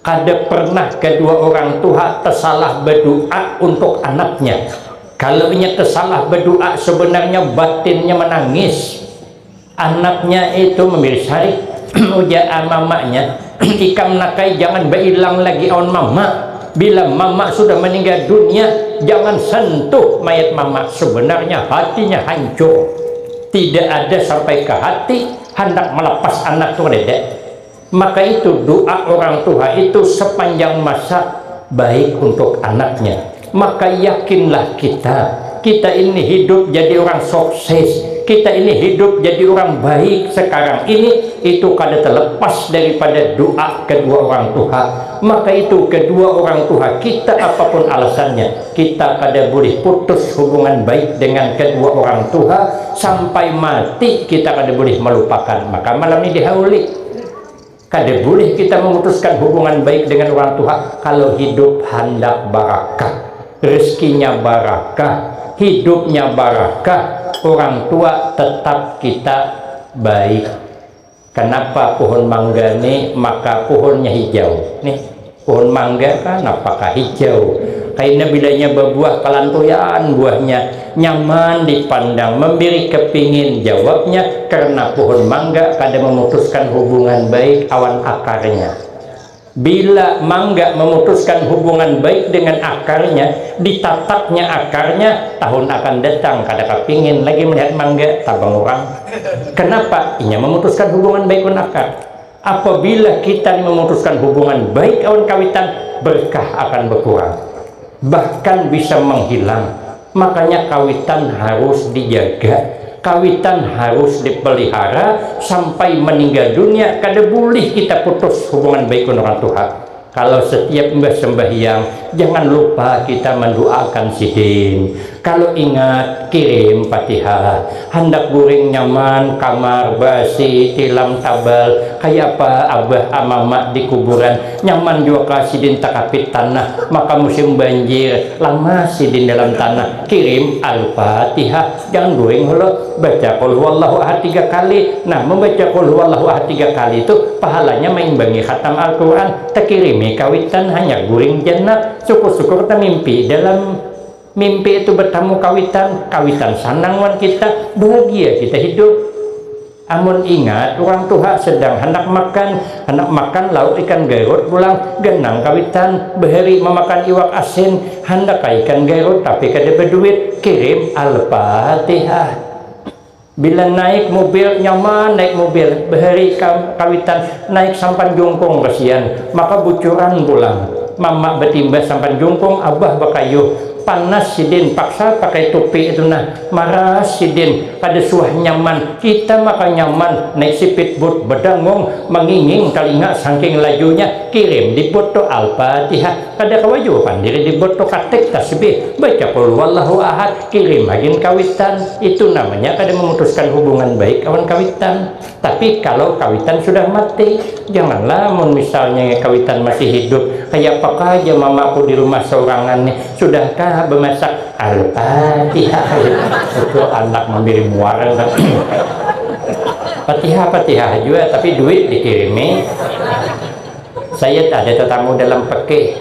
Kada pernah kedua orang tua tersalah berdoa untuk anaknya. Kalau nya tersalah berdoa sebenarnya batinnya menangis. Anaknya itu memberi sari ujaa mamanya ikam nakai jangan berilang lagi awan mama. Bila mama sudah meninggal dunia jangan sentuh mayat mama. Sebenarnya hatinya hancur, tidak ada sampai ke hati hendak melepas anak itu ada. Maka itu doa orang tua itu sepanjang masa baik untuk anaknya. Maka yakinlah kita ini hidup jadi orang sukses, kita ini hidup jadi orang baik sekarang ini, itu kada terlepas daripada doa kedua orang tua. Maka itu kedua orang tua kita apapun alasannya, kita kada boleh putus hubungan baik dengan kedua orang tua sampai mati, kita kada boleh melupakan. Maka malam ini dihauli kada boleh kita memutuskan hubungan baik dengan orang tua. Kalau hidup hendak barakah, rezekinya barakah, hidupnya barakah, orang tua tetap kita baik. Kenapa pohon mangga nih maka pohonnya hijau nih, pohon mangga kan apakah hijau karena bilanya berbuah kelantuyan buahnya nyaman dipandang, memberi kepingin. Jawabnya karena pohon mangga kada memutuskan hubungan baik awan akarnya. Bila mangga memutuskan hubungan baik dengan akarnya, ditatapnya akarnya, tahun akan datang kada kepingin lagi melihat mangga tabang orang. Kenapa? Inya memutuskan hubungan baik dengan akar. Apabila kita memutuskan hubungan baik awan kawitan, berkah akan berkurang, bahkan bisa menghilang. Makanya kawitan harus dijaga, kawitan harus dipelihara sampai meninggal dunia. Kada boleh kita putus hubungan baik dengan orang tua. Kalau setiap mbah sembahyang jangan lupa kita mendoakan sidin. Kalau ingat kirim Fatihah. Hendak guring nyaman kamar basi tilam tabal kayak apa abah amama di kuburan nyaman juga sidin takapit tanah. Maka musim banjir lama sidin dalam tanah, kirim Al-Fatihah. Jangan guring holo baca qul huwallahu ahad 3 kali. Nah membaca qul huwallahu ahad 3 kali itu pahalanya mengimbangi khatam Al-Quran. Terkirimi kawitan hanya guring jannah. Syukur-syukur kita mimpi dalam mimpi itu bertemu kawitan sanangan kita, bahagia kita hidup. Amun ingat orang tua sedang hendak makan lauk ikan garut pulang genang kawitan beheri memakan iwak asin, hendak ikan garut tapi kada berduit, kirim Al-Fatihah. Bila naik mobil nyaman, naik mobil berhari kawitan naik sampan jongkong kasihan, maka bucuran pulang. Mama bertimbas sampan jongkong, abah bakayu panas sidin paksa pakai topi itu nah marah sidin pada suah nyaman kita maka nyaman naik sipit but bedangong menginging kalinga saking lajunya kirim di boto al-fatihah kada kawaju pandiri di boto katek tasbih baca qul huwallahu ahad kirim agin kawitan itu namanya kada memutuskan hubungan baik kawan kawitan. Tapi kalau kawitan sudah mati janganlah misalnya kawitan masih hidup kayak apakah aja mamaku di rumah seorangan nih sudahkah bemasak al-fatihah itu anak memberi muara fatihah juga tapi duit dikirimi. Saya ada tetamu dalam pekeh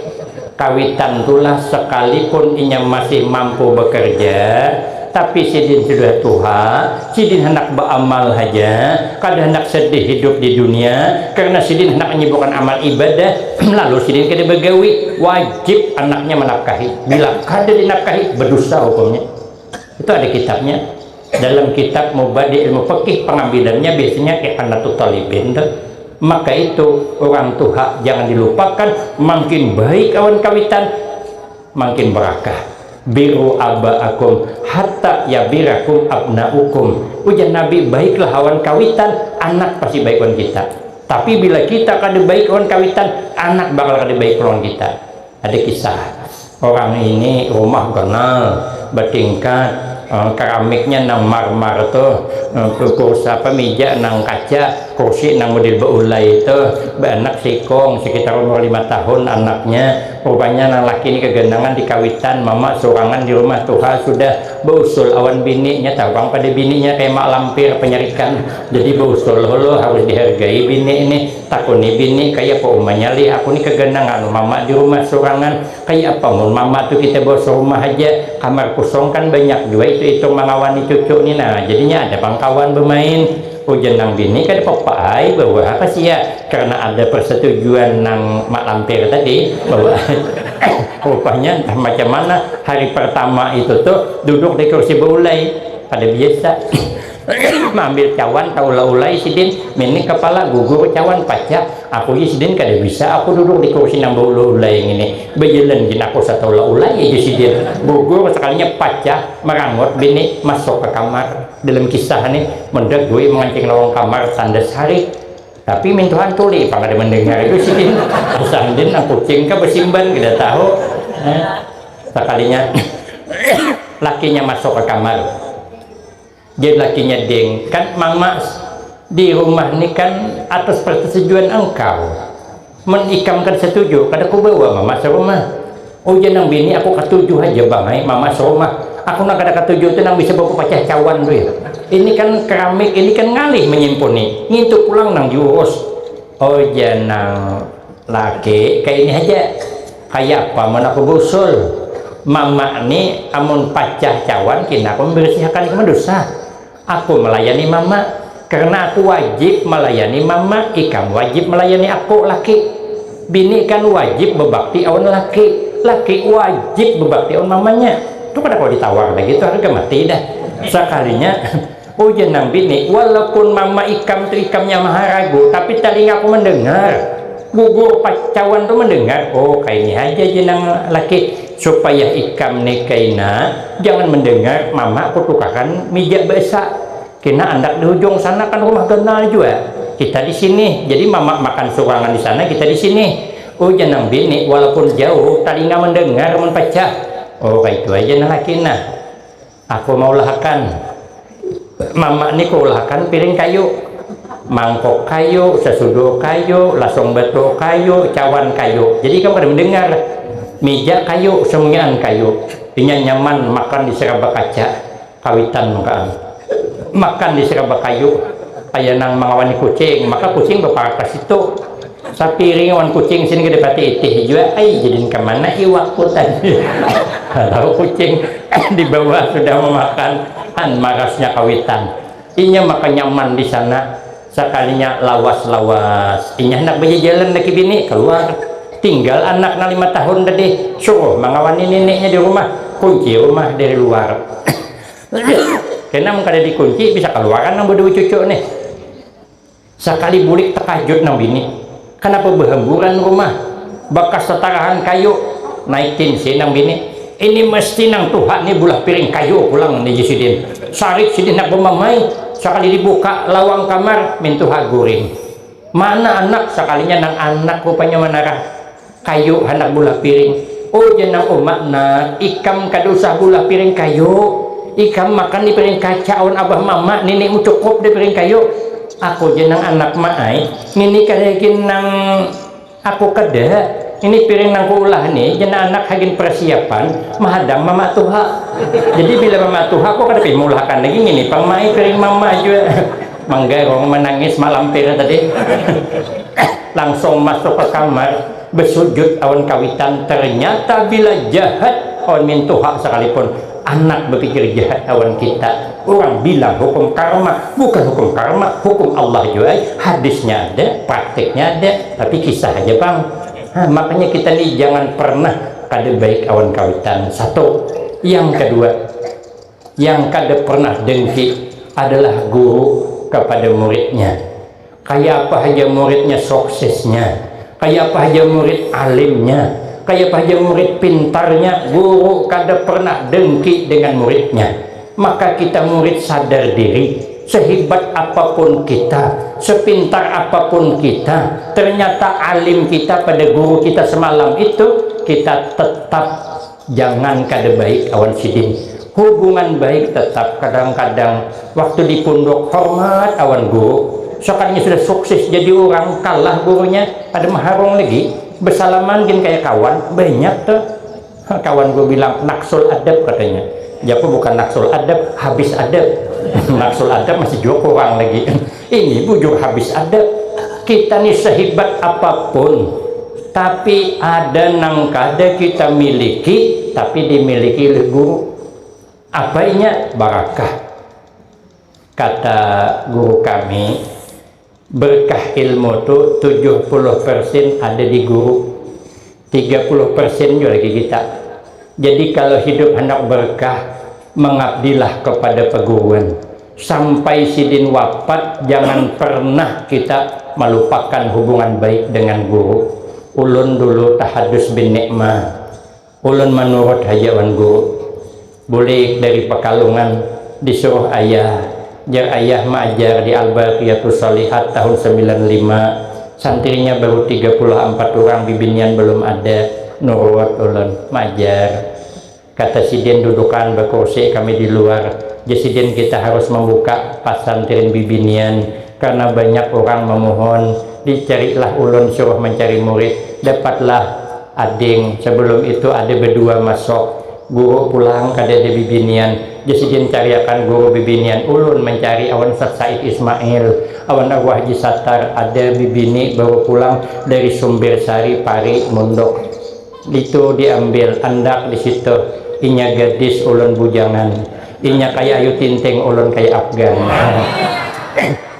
kawitan tulah sekalipun inya masih mampu bekerja tapi sidin sudah tua, sidin hendak beramal saja, kada hendak sedih hidup di dunia karena sidin hendak menyibukkan amal ibadah lalu sidin kada begawi wajib anaknya menafkahi. Bila kada dinafkahi berdosa hukumnya. Itu ada kitabnya dalam kitab Mubadi Ilmu Fikih pengambilannya biasanya Ihanatul Talibin. Maka itu orang tua jangan dilupakan, makin baik kawan kawitan makin berakah. Biru abaakum hatta yabirakum abnaukum. Ujar Nabi baiklah kawan kawitan anak pasti baik kawan kita. Tapi bila kita kada baik kawan kawitan anak bakal kada baik kawan kita. Ada kisah orang ini rumah kenal bertingkat keramiknya nang marmar tuh kursi apa meja nang kaca kursi nang model beulai itu anak sikong sekitar umur 5 tahun anaknya rupanya nang laki ini kegenangan di kawitan mama sorangan di rumah Tuhan sudah beusul awan bininya tabang pada bininya kayak mak lampir penyarikan jadi beusul holo harus dihargai bini ini takuni bini kayak apa umanya li aku ini kegenangan mama di rumah sorangan kayak apa mun mama tuh kita bawa rumah aja kamar kosong kan banyak juga itu mengawani cucu ini nah jadinya ada bangkawan bermain ujian nang bini kan papai bahwa apa sih ya karena ada persetujuan nang mak lampir tadi bahwa rupanya entah macam mana hari pertama itu tuh duduk di kursi beulai pada biasa ambil cawan taula-ulai sidin mini kepala gugur cawan pacak aku sidin kada bisa aku duduk di kursi nang beulai ini bejalan jin aku sataula-ulai aja sidin gugur sekalinya pacak merangut bini masuk ke kamar dalam kisah ini mendak gue mengancing lawang kamar sandas hari tapi mintuhan tuli pak ada mendengar itu sidin sandin aku kucing ke bersimban kita tahu sekalinya lakinya masuk ke kamar dia lakinya deng kan mama di rumah ini kan atas persetujuan engkau menikamkan setuju kada ku bawa mama serumah ujian nang bini aku ketujuh aja bang mama serumah aku nak kada ketujuh itu nang bisa bawa pecah cawan tuh ini kan keramik ini kan ngalih menyimpuni ngintu pulang nang diurus ujian nang laki kayak ini aja kayak apa mana aku busul mama ini amun pecah cawan kina aku membersihkan ke dosa aku melayani mama karena aku wajib melayani mama ikam wajib melayani aku laki bini kan wajib berbakti awan laki wajib berbakti awan mamanya itu pada kalau ditawar lagi itu harga mati dah sekalinya ujian nang bini walaupun mama ikam itu ikamnya maharagu tapi telinga aku mendengar gugur pacawan tuh mendengar oh kayak ini aja jenang laki supaya ikam nikaina jangan mendengar mama aku tukarkan meja besar kena andak di ujung sana kan rumah kenal juga kita di sini jadi mama makan surangan di sana kita di sini oh jenang bini walaupun jauh tadi nggak mendengar menpecah oh kayak itu aja nah laki nah aku mau lahkan mama ini kau lahkan piring kayu mangkok kayu sesudo kayu lasong batu kayu cawan kayu jadi kamu pada mendengar meja kayu semuanya kayu ini nyaman makan di serabak kaca kawitan makan di serabak kayu kayak nang mengawani kucing maka kucing berparakas itu sapiring awan kucing sini gede pati itih juga jadiin kemana iwak tadi kalau kucing di bawah sudah memakan marasnya kawitan inya makan nyaman di sana sekalinya lawas-lawas inya hendak berjalan lagi bini keluar tinggal anak 5 tahun tadi suruh mengawani neneknya di rumah kunci rumah dari luar karena mengkada dikunci bisa keluaran nang berdua cucu nih sekali bulik terkajut nang bini kenapa berhamburan rumah bekas setarahan kayu naikin si nang bini ini mesti nang Tuhan nih bulah piring kayu pulang nih Sidin sarik Sidin nak pemamai sekali dibuka lawang kamar mintuha guring mana anak sekalinya nang anak rupanya menarah kayu hendak bulah piring oh jenang makna ikam kadusah bulah piring kayu ikam makan di piring kaca awan abah mama nenekmu cukup di piring kayu aku jenang anak maai ini kayakin nang aku kada ini piring nang ulah nih jenang anak hagin persiapan mahadang mama tuha jadi bila mama tuha aku kada pimulakan lagi ini pangmai piring mama juga manggarong menangis malam pira tadi langsung masuk ke kamar bersujud awan kawitan ternyata bila jahat awan mintuha sekalipun anak berpikir jahat awan kita orang bilang hukum karma bukan hukum karma hukum Allah juga hadisnya ada prakteknya ada tapi kisah aja bang makanya kita nih jangan pernah kada baik awan kawitan satu yang kedua yang kada pernah dengki adalah guru kepada muridnya kayak apa aja muridnya suksesnya kayak apa aja murid alimnya kayak apa aja murid pintarnya guru kada pernah dengki dengan muridnya maka kita murid sadar diri sehebat apapun kita sepintar apapun kita ternyata alim kita pada guru kita semalam itu kita tetap jangan kada baik awan Sidin hubungan baik tetap kadang-kadang waktu di pondok hormat awan guru sekalinya sudah sukses jadi orang kalah gurunya ada maharong lagi bersalaman gin kayak kawan banyak tuh kawan gue bilang naksul adab katanya japa bukan naksul adab habis adab naksul adab masih juga kurang lagi ini bujur habis adab kita nih sehebat apapun tapi ada nang kada kita miliki tapi dimiliki oleh guru apanya barakah kata guru kami berkah ilmu tuh 70% ada di guru 30% juga lagi kita jadi kalau hidup hendak berkah mengabdilah kepada peguruan sampai Sidin wafat jangan pernah kita melupakan hubungan baik dengan guru ulun dulu tahadus bin nikmah ulun menurut hajawan guru boleh dari Pekalongan disuruh ayah jar ayah mengajar di Al-Baqiyatus Shalihat tahun 95 santrinya baru 34 orang bibinian belum ada nurut ulun mengajar kata Sidin dudukan berkursi kami di luar Sidin kita harus membuka pasantren bibinian karena banyak orang memohon dicarilah ulun suruh mencari murid dapatlah ading sebelum itu ada berdua masuk guru pulang kada ada bibinian Sidin cariakan guru bibinian ulun mencari awan Ustaz Said Ismail awan Arwah Haji Sattar ada bibini baru pulang dari Sumber Sari Pari Mondok itu diambil andak di situ inya gadis ulun bujangan inya kayak Ayu Tinting ulun kayak Afgan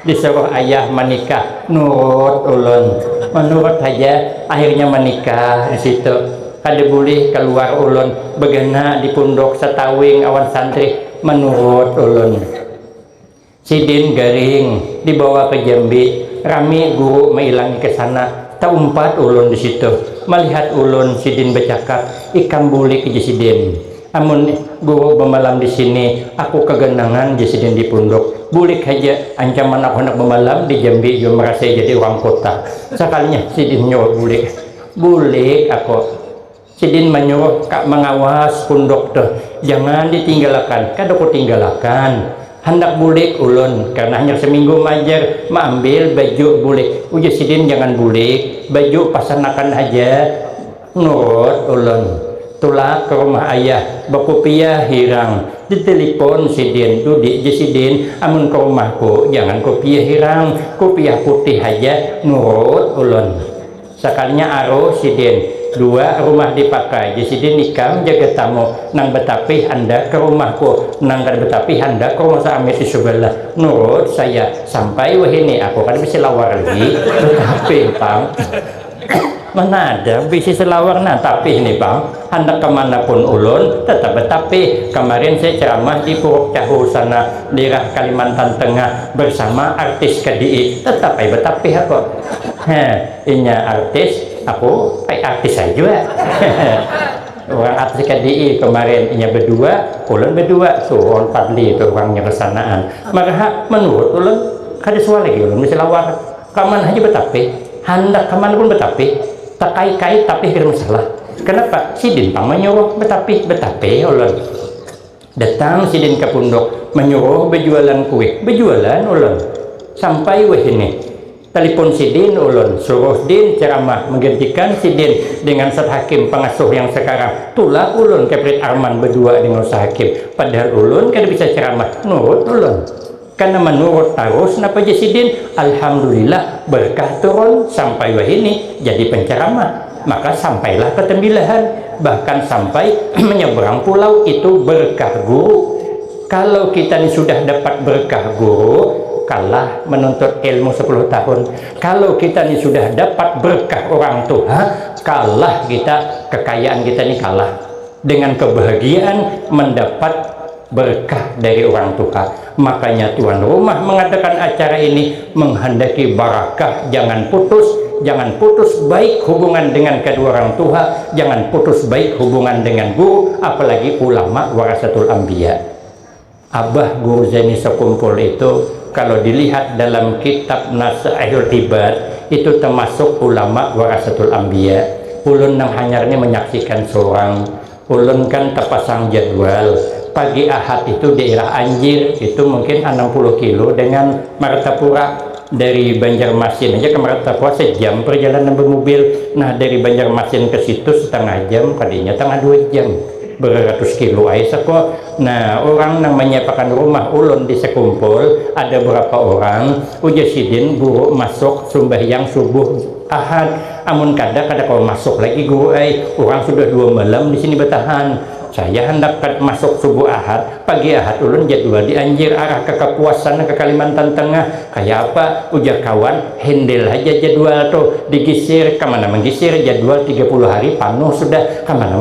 disuruh ayah menikah nurut ulun menurut aja akhirnya menikah di situ kada boleh keluar ulun begana di pondok setawing awan santri menurut ulun Sidin garing dibawa ke Jambi rami guru mailangi ke sana taumpat ulun di situ melihat ulun Sidin bercakap ikam boleh ke Sidin amun guru bermalam di sini aku kegenangan Sidin di pondok boleh aja ancaman aku nak bermalam di Jambi juga merasa jadi orang kota sekalinya Sidin nyuruh boleh aku Sidin menyuruh kak mengawas pondok tuh jangan ditinggalkan kada aku tinggalkan hendak bulik ulun karena hanya seminggu majar mengambil baju bulik uji Sidin jangan bulik baju pasanakan aja nurut ulun tulak ke rumah ayah berkopiah hirang ditelepon Sidin dudik Sidin amun ke rumahku jangan kopiah hirang kopiah putih aja nurut ulun sekalinya aro Sidin dua rumah dipakai Sidin nikam jaga tamu nang betapih anda ke rumahku nang kada betapih anda ke rumah saya di sebelah nurut saya sampai wahini aku kan bisa lawar lagi tetapi pang mana ada bisi selawar nah tapi ini bang hendak kemanapun ulun tetap tapi kemarin saya ceramah di Puruk Cahu sana daerah Kalimantan Tengah bersama artis KDI tetap tapi aku inya artis aku artis saja orang artis KDI kemarin inya berdua ulun berdua Suron Fadli itu orangnya kesanaan maka menurut ulun kada soal lagi ulun mesti lawar kaman aja betapi hendak kemana pun betapi tak kait-kait tapi kira masalah kenapa sidin pang menyuruh betapi ulun datang sidin ke pondok menyuruh berjualan kue berjualan ulun sampai weh ini telepon sidin ulun suruh din ceramah menggantikan sidin dengan Ustaz Hakim pengasuh yang sekarang tulah ulun keprit Arman berdua dengan Ustaz Hakim padahal ulun kada bisa ceramah nurut ulun karena menurut terus napa jasidin alhamdulillah berkah turun sampai wahini jadi penceramah maka sampailah ke Tembilahan bahkan sampai menyeberang pulau itu berkah guru kalau kita ini sudah dapat berkah guru kalah menuntut ilmu 10 tahun kalau kita ini sudah dapat berkah orang tua kalah kita kekayaan kita ini kalah dengan kebahagiaan mendapat berkah dari orang tua makanya tuan rumah mengadakan acara ini menghendaki barakah jangan putus baik hubungan dengan kedua orang tua jangan putus baik hubungan dengan guru apalagi ulama warasatul anbiya Abah Guru Zaini sekumpul itu kalau dilihat dalam kitab Nasaihul Ibad itu termasuk ulama warasatul anbiya ulun nang hanyarnya menyaksikan seorang ulun kan terpasang jadwal pagi Ahad itu daerah Anjir itu mungkin 60 kilo dengan Martapura dari Banjarmasin aja ke Martapura sejam perjalanan bermobil nah dari Banjarmasin ke situ setengah jam kadinya tengah 2 jam beratus kilo aja kok nah orang namanya pakan rumah ulun di sekumpul ada berapa orang ujasidin guru masuk sembahyang subuh Ahad amun kada kau masuk lagi guru orang sudah 2 malam di sini bertahan saya hendak masuk subuh Ahad pagi Ahad ulun jadwal di Anjir arah ke Kapuasan ke Kalimantan Tengah kayak apa ujar kawan handle aja jadwal tuh digisir kemana menggisir jadwal 30 hari penuh sudah kemana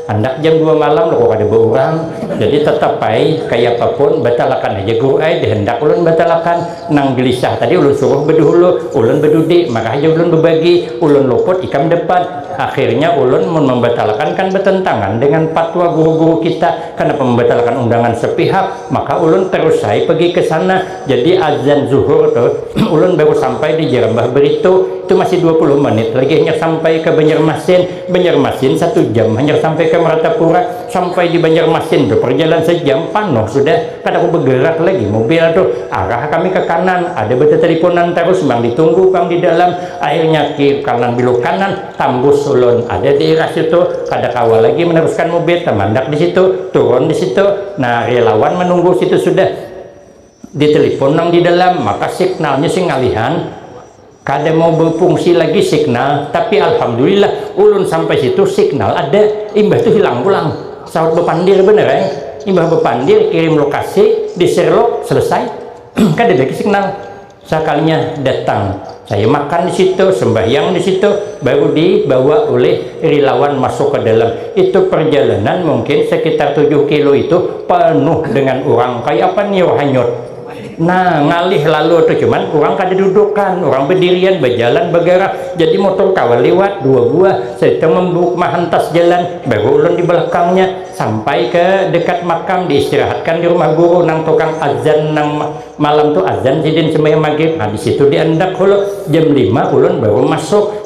hendak jam 2 malam loh kok ada berurang jadi tetap baik kayak apapun batalakan aja guru dihendak ulun batalakan nang gelisah tadi ulun suruh bedulu ulun bedudi maka aja ulun berbagi ulun luput ikam depan akhirnya ulun membatalkan kan bertentangan dengan fatwa guru-guru kita kenapa membatalkan undangan sepihak maka ulun terus saya pergi ke sana jadi azan zuhur tuh ulun baru sampai di Jerembah Beritu itu masih 20 menit lagi hanya sampai ke Banjarmasin 1 jam hanya sampai ke Martapura sampai di Banjarmasin tuh perjalanan sejam penuh sudah kan aku bergerak lagi mobil tuh arah kami ke kanan ada beta teleponan terus bang ditunggu bang di dalam akhirnya kiri kanan belok kanan tambus ulun ada di daerah situ kada kawal lagi meneruskan mobil temandak di situ turun di situ nah relawan menunggu situ sudah ditelepon nang di dalam maka signalnya sing ngalihan kada mau berfungsi lagi signal tapi alhamdulillah ulun sampai situ signal ada imbah itu hilang pulang saat bepandir bener imbah bepandir kirim lokasi di Sherlock selesai kada lagi signal sekalinya datang saya makan di situ sembahyang di situ baru dibawa oleh relawan masuk ke dalam itu perjalanan mungkin sekitar 7 kilo itu penuh dengan orang kayak apa nih hanyut nah ngalih lalu tuh cuman orang kada dudukan orang berdirian berjalan bergerak jadi motor kawal lewat 2 buah serta membuk mahantas jalan baru ulun di belakangnya sampai ke dekat makam diistirahatkan di rumah guru nang tukang azan nang malam tuh azan jadiin sembahyang maghrib nah di situ diandak hulu jam 5 ulun baru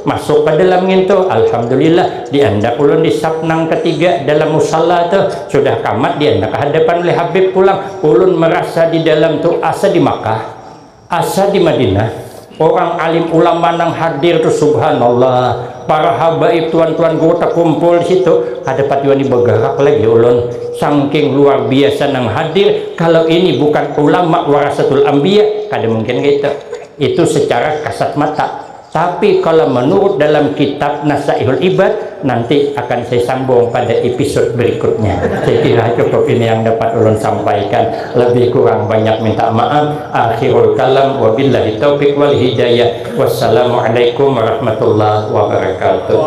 masuk ke dalam ngintu alhamdulillah diandak ulun di sapnang ketiga dalam musalla tuh sudah kamat diandak ke hadapan oleh Habib pulang ulun merasa di dalam tuh asa di Makkah asa di Madinah orang alim ulama nang hadir tuh subhanallah para habaib tuan-tuan guru terkumpul di situ ada patiwani bergerak lagi ulun saking luar biasa nang hadir kalau ini bukan ulama warasatul anbiya kada mungkin gitu itu secara kasat mata Tapi kalau menurut dalam kitab Nasaihul Ibad, nanti akan saya sambung pada episode berikutnya. Saya kira cukup ini yang dapat ulun sampaikan. Lebih kurang banyak minta maaf. Akhirul kalam, wabillahi taufiq wal hidayah. Wassalamualaikum warahmatullahi wabarakatuh.